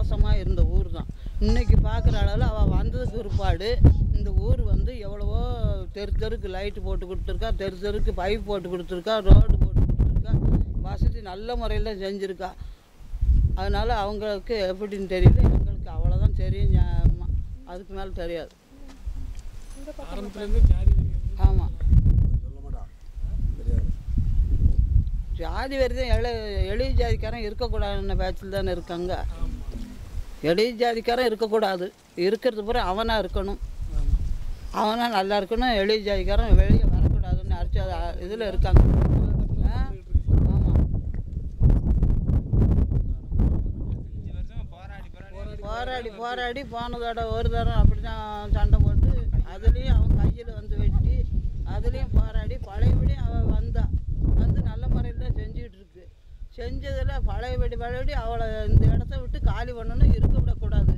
மோசமாக இருந்த ஊர் தான். இன்றைக்கி பார்க்குற அளவில் அவள் வந்ததுக்கு பிற்பாடு இந்த ஊர் வந்து எவ்வளவோ தெருக்கு லைட்டு போட்டு கொடுத்துருக்கா, தெருக்கு பைப் போட்டு கொடுத்துருக்கா, ரோடு போட்டு கொடுத்துருக்கா, வசதி நல்ல முறையில் செஞ்சுருக்கா. அதனால் அவங்களுக்கு எப்படின்னு தெரியல, எங்களுக்கு அவ்வளோதான் தெரியும், அதுக்கு மேலே தெரியாது. ஆமாம், ஜாதி வரைதான் எளிய ஜாதிக்காரன் இருக்கக்கூடாதுன்னு பேச்சில் தானே இருக்காங்க. எளிய ஜாதிக்காரன் இருக்கக்கூடாது, இருக்கிறது பூரா அவனாக இருக்கணும், அவனாக நல்லா இருக்கணும். எளிய ஜாதிக்காரன் வெளியே வரக்கூடாதுன்னு அடிச்ச இதில் இருக்காங்க. ஆமாம், போராடி போனதோட ஒரு தரம் அப்படி தான் சண்டை போட்டு, அதுலேயும் அவன் கையில் வந்து வெட்டி, அதுலேயும் போராடி பழையபடி அவள் வந்து நல்ல முறையில் தான் செஞ்சுக்கிட்டு இருக்கு. செஞ்சதில் பழையபடி அவளை இந்த இடத்த விட்டு காலி பண்ணணும், இருக்க விடக்கூடாது,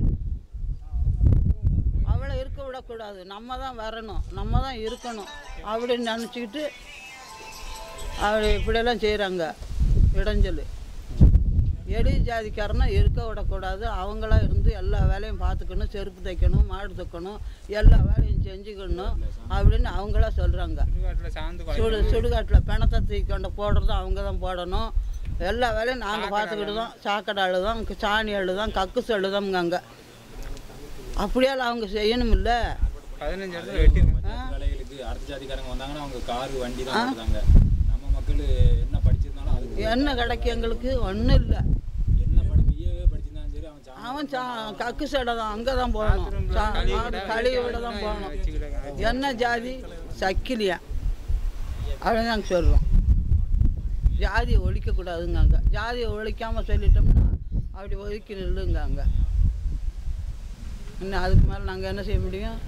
அவளை இருக்க விடக்கூடாது, நம்ம தான் வரணும், நம்ம தான் இருக்கணும் அப்படின்னு நினச்சிக்கிட்டு அவளை இப்படியெல்லாம் செய்கிறாங்க. இடைஞ்சல் எளிய ஜாதிக்காரனா இருக்க விடக்கூடாது, அவங்களா இருந்து எல்லா வேலையும் பார்த்துக்கணும், செருப்பு தைக்கணும், மாடு தைக்கணும், எல்லா வேலையும் செஞ்சுக்கணும் அப்படின்னு அவங்களா சொல்கிறாங்க. சுடுகாட்டில் பிணத்தை தூக்கி கொண்டு போடுறதும் அவங்க தான் போடணும், எல்லா வேலையும் நாங்கள் பார்த்துக்கிட்டு தான், சாக்கடை அழுதான், சாணி அழுதான், கக்குசு அழுதாங்க. அப்படியால் அவங்க செய்யணும் இல்லை. 15 இடத்துல வெட்டி வேலைகளுக்கு அடுத்த ஜாதிக்காரங்க வந்தாங்கன்னா அவங்க காரு வண்டி தான் ஓட்டுறாங்க. நம்ம மக்கள் என்ன படிச்சிருந்தாலும் அது என்ன கிடைக்கும், எங்களுக்கு ஒன்றும் இல்லை. அவன் கக்கு சடை தான், அங்கே தான் போகணும், கழிவோட தான் போகணும். என்ன ஜாதி சக்கிலியா அப்படின்னு நாங்கள் சொல்லுவோம். ஜாதியை ஒழிக்கக்கூடாதுங்க. அங்கே ஜாதியை ஒழிக்காமல் சொல்லிட்டோம்னா அப்படி ஒதுக்கி நில்லுங்க. அங்கே இன்னும் அதுக்கு மேலே நாங்கள் என்ன செய்ய முடியும்?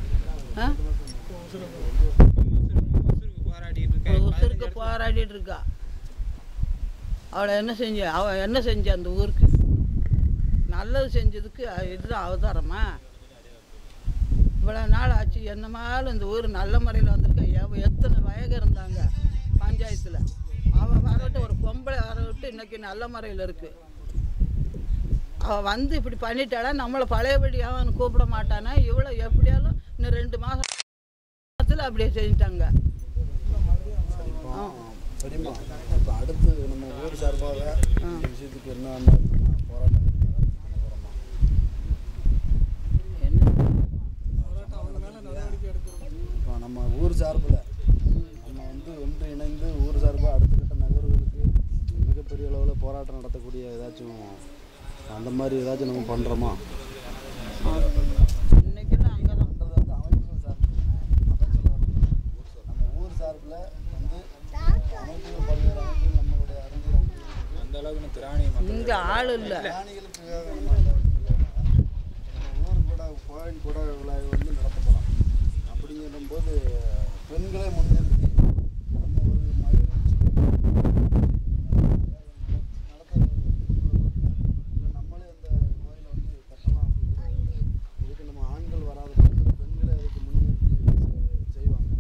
உசுருக்கு போராடிட்டு இருக்கா. அவளை என்ன செஞ்ச அந்த ஊருக்கு நல்லது செஞ்சதுக்கு இதுதான் அவதாரமா? இவ்வளோ நாள் ஆச்சு, என்னமாலும் இந்த ஊர் நல்ல முறையில் வந்திருக்க. எத்தனை வயகம் இருந்தாங்க பஞ்சாயத்தில், அவள் வரவிட்டு ஒரு பொம்பளை வரவிட்டு இன்றைக்கி நல்ல முறையில் இருக்குது. அவள் வந்து இப்படி பண்ணிட்டாளா, நம்மளை பழையபடி அவன் கூப்பிட மாட்டானா? இவ்வளோ எப்படியாலும் இன்னும் 2 மாதத்தில் அப்படியே செஞ்சிட்டாங்க. சரிம்மா, இப்போ அடுத்து நம்ம ஊர் சார்பாக விஷயத்துக்கு என்ன போராட்டம் இப்போ நம்ம ஊர் சார்பில் நம்ம வந்து ஒன்று இணைந்து ஊர் சார்பாக அடுத்த கட்ட நகர்வுகளுக்கு மிகப்பெரிய அளவில் போராட்டம் நடத்தக்கூடிய ஏதாச்சும் அந்த மாதிரி ஏதாச்சும் நம்ம பண்ணுறோமா? இன்னைக்கெல்லாம் அங்கே தான் பண்ணுறது வந்து அமைப்புகள் சார்பில் நம்ம ஊர் சார்பில் வந்து அமைப்புகள் பல்வேறு அமைப்புகள் நம்மளுடைய அறிஞர் அந்த அளவுக்கு திராணி இங்கே ஆள் இல்லை. திராணிகளுக்காக நம்ம ஊர் கூட விழா வந்து நடத்தப்படும். அப்படிங்கும்போது பெண்களை முன்னிறுத்தி நம்ம ஒரு மகிழ்ச்சி நம்மளே அந்த கோயிலை வந்து கட்டலாம். இதுக்கு நம்ம ஆண்கள் வராத பட்சத்தில் பெண்களை அதுக்கு முன்னிறுத்தி செய்வாங்க.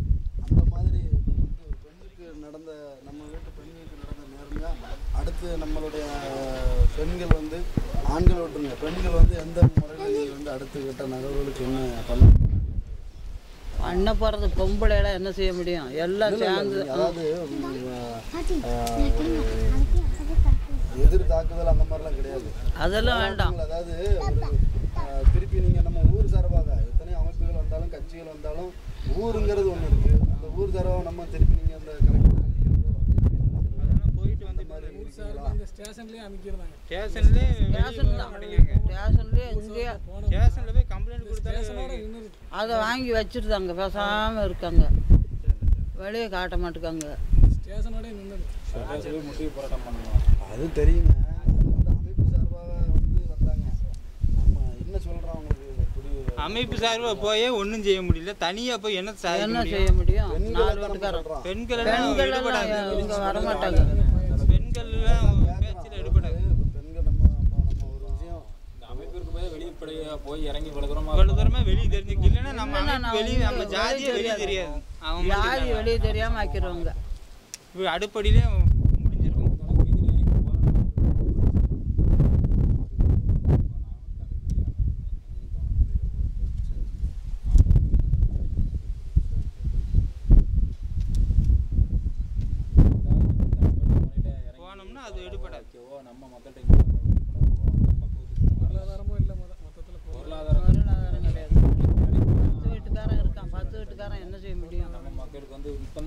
அந்த மாதிரி வந்து ஒரு பெண்ணுக்கு நடந்த நம்ம வீட்டு பெண்களுக்கு நடந்த நேர்மையாக அடுத்து நம்மளுடைய பெண்கள் வந்து ஆண்கள் விட்டுருங்க, பெண்கள் வந்து எந்த முறையில் நீங்கள் வந்து அடுத்த கட்ட நகர்வுகளுக்கு என்ன பண்ண போகிறது? பொம்பளையெல்லாம் என்ன செய்ய முடியும்? எல்லாம் சேர்ந்து, அதாவது எதிர் தாக்குதல் அந்த மாதிரிலாம் கிடையாது, அதெல்லாம் வேண்டாம். அதாவது திருப்பி நீங்கள் நம்ம ஊர் சார்பாக எத்தனை அமைப்புகள் வந்தாலும் கட்சிகள் வந்தாலும் ஊருங்கிறது ஒன்று இருக்குது. அந்த ஊர் சார்பாக நம்ம திருப்பி நீங்கள் அந்த கலெக்டர் போயிட்டு வந்த மாதிரி ஸ்டேஷன்லேயே போய் கம்ப்ளைண்ட் கொடுத்தாலே அதை வாங்கி வச்சுருந்தாங்க, பேசாமல் இருக்காங்க, வெளியே காட்ட மாட்டேக்காங்க. அது தெரியுங்க. அமைப்பு சார்பாக வந்து வந்தாங்க, நம்ம என்ன சொல்கிறோம் அவங்களுக்கு அமைப்பு சார்பாக போய் ஒன்றும் செய்ய முடியல. தனியாக போய் என்ன செய்ய முடியும்? 4 வீட்டுக்காரர் பெண்கள் இங்கே வரமாட்டாங்க. பெண்கள் பேச்சில் எடுபடாது. பெண்கள் நம்ம ஒரு விஷயம் அமைப்பிற்கு போய் வெளிப்படையாக போய் இறங்கி இவ்வளோ வெளியே தெரிஞ்சுக்க, இல்லைன்னா நம்ம வெளியே நம்ம ஜாதியே வெளியே தெரியாது. அவங்க ஜாதி வெளியே தெரியாமல் ஆக்கிடுவாங்க. அடுப்படியிலே முடிஞ்சிருக்கும்.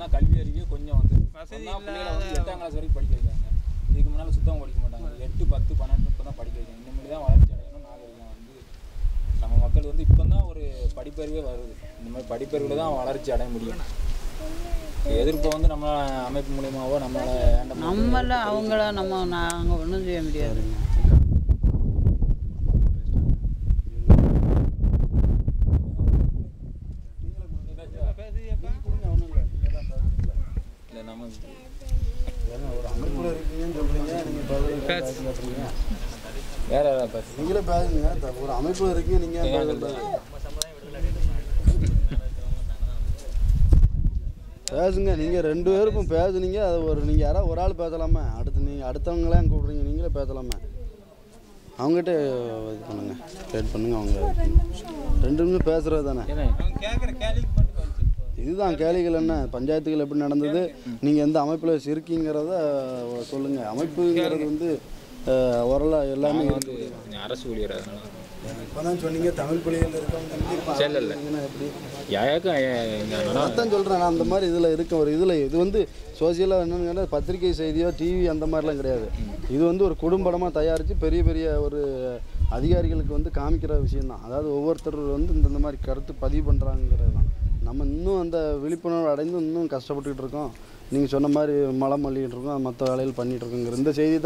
தான் கல்வி அறிவே கொஞ்சம் வந்து பிள்ளைகளை வந்து 8ஆம் கிளாஸ் வரைக்கும் படிக்க வைக்கிறாங்க. இதுக்கு முன்னால் சுத்தமாக படிக்க மாட்டாங்க. 8, 10, 12 இப்போ தான் படிக்க வைக்கிறாங்க. இந்த மாதிரி தான் வளர்ச்சி அடையணும். நாகரிகம் வந்து நம்ம மக்கள் வந்து இப்போ தான் ஒரு படிப்பறிவே வருது. இந்த மாதிரி படிப்பறிவில் தான் வளர்ச்சி அடைய முடியும். எதிர்ப்பை வந்து நம்ம அமைப்பு மூலியமாவோ நம்மள அவங்கள நாங்கள் ஒன்றும் செய்ய முடியாது. ஒரு அமைப்புல இருக்கீங்கன்னு சொல்றீங்க, வேற நீங்களே பேசுங்க. ஒரு அமைப்புல இருக்கீங்க, நீங்க பேசுங்க. நீங்கள் 2 பேருக்கும் பேசுனீங்க. அது நீங்கள் யாராவது ஒரு ஆள் பேசலாமே. நீங்கள் அடுத்தவங்களாம் கூப்பிட்றீங்க, நீங்களே பேசலாமே. அவங்ககிட்ட இது பண்ணுங்க, கேட் பண்ணுங்க. அவங்க 2 நிமிஷம் பேசுகிறது தானே. இதுதான் கேள்விகள். என்ன பஞ்சாயத்துகள் எப்படி நடந்தது, நீங்கள் எந்த அமைப்பில் இருக்கீங்கிறத சொல்லுங்கள். அமைப்புங்கிறது வந்து ஓரளவு எல்லாமே இருக்குது. அரசு ஊழியர் இப்போ தான் சொன்னீங்க தமிழ் பள்ளியில் இருக்கவங்க எப்படி அதான் சொல்கிறேன். நான் அந்த மாதிரி இதில் இருக்க ஒரு இது வந்து சோசியலாக என்னென்னு கேட்டால் பத்திரிகை செய்தியோ டிவி அந்த மாதிரிலாம் கிடையாது. இது வந்து ஒரு குடும்பமாக தயாரித்து பெரிய பெரிய ஒரு அதிகாரிகளுக்கு வந்து காமிக்கிற விஷயந்தான். அதாவது ஒவ்வொருத்தர் வந்து இந்த மாதிரி கருத்து பதிவு பண்ணுறாங்கிறது தான். நம்ம இன்னும் அந்த விழிப்புணர்வு அடைந்து இன்னும் கஷ்டப்பட்டுக்கிட்டு இருக்கோம். நீங்கள் சொன்ன மாதிரி மழை மல்லிகிட்டு இருக்கோம், மற்ற வேலைகள் பண்ணிகிட்டு இருக்கோங்கிற இந்த செய்தி தான்.